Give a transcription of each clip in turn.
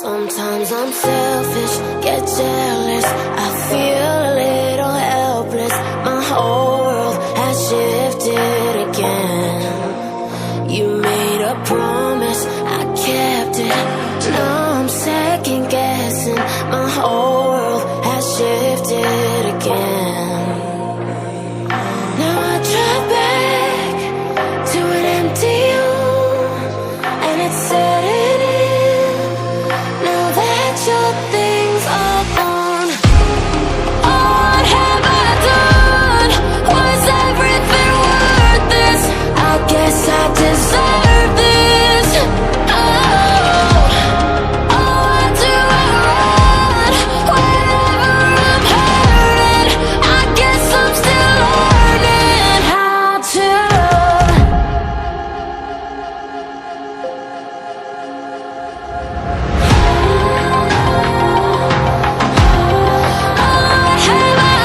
Sometimes I'm selfish, get jealous, I feel a little helpless. My whole world has shifted again. You made a promise, I kept it. Now I'm second guessing. My whole world has shifted again. Now I drive back to an empty home, and it's setting in. Now that your things are gone, what have I done? Was everything worth this? I guess I deserve this. Why do I run whenever I'm hurting? I guess I'm still learning how to love. What have I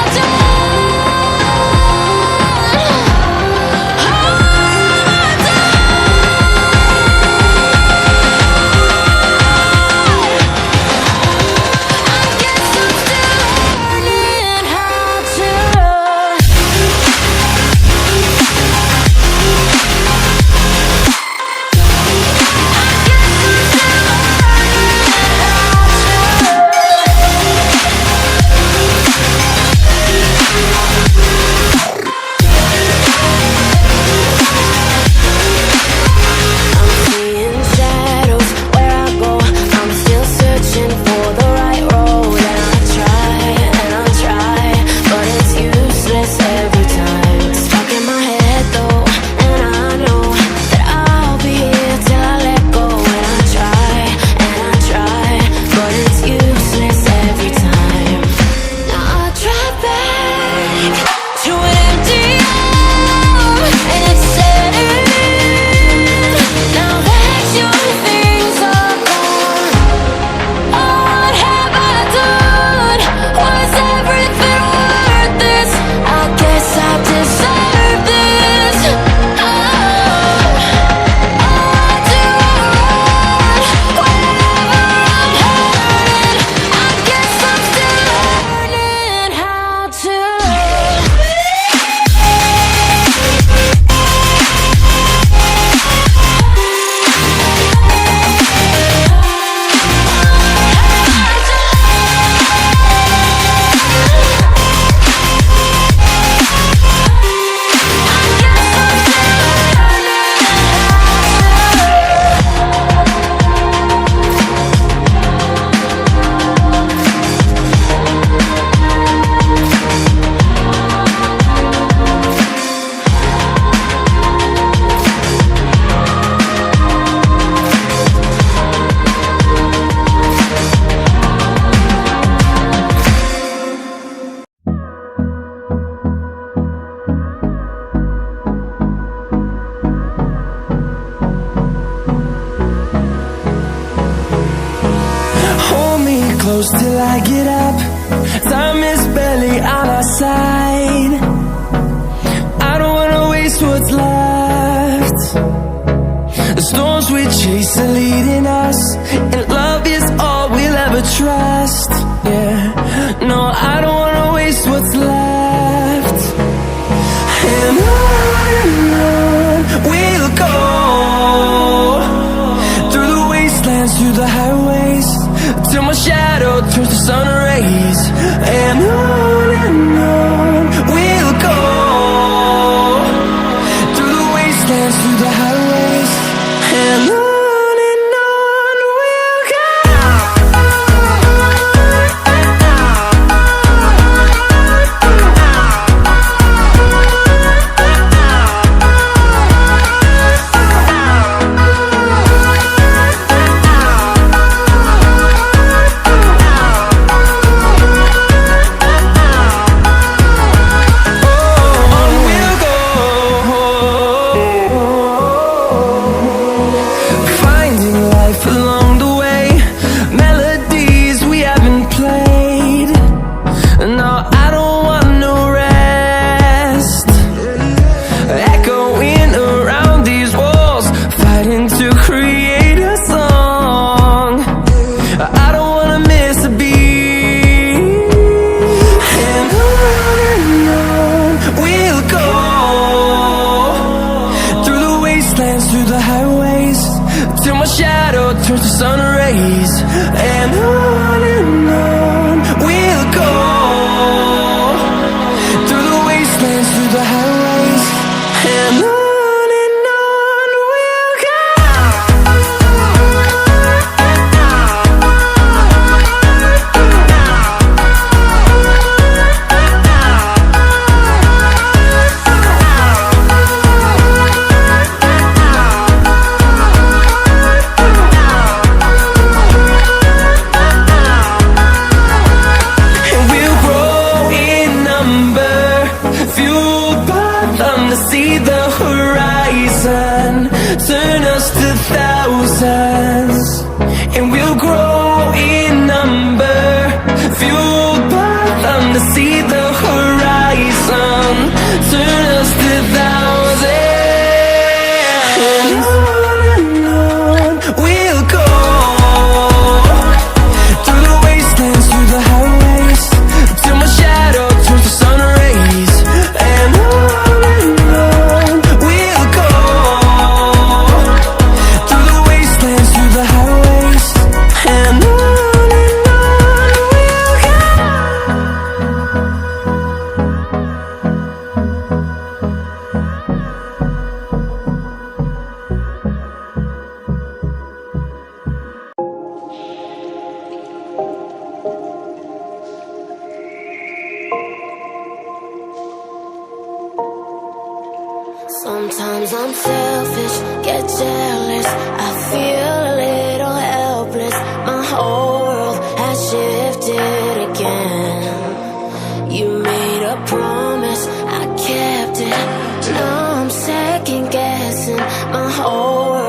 close till I get up. Time is barely on our side. I don't wanna waste what's left. The storms we chase are leading us, and love is all we'll ever trust. Yeah, no, I don't wanna waste what's left. And on we'll go, through the wastelands, through the highways, till my shadow turns to sun rays. And on we'll go, through the wastelands, through the highways, and on we'll go. and on we'll go, through the wastelands, through the highways, and on we'll go. See the horizon, turn us to thousands, and we'll grow in number, fueled by them to see the horizon, turn us to thousands, and on we'll go, through the wastelands, through the highways, till my shadow turns to sun rays, and on Sometimes I'm selfish, get jealous, I feel a little helpless. My whole world has shifted again. You made a promise, I kept it. Now I'm second guessing. My whole world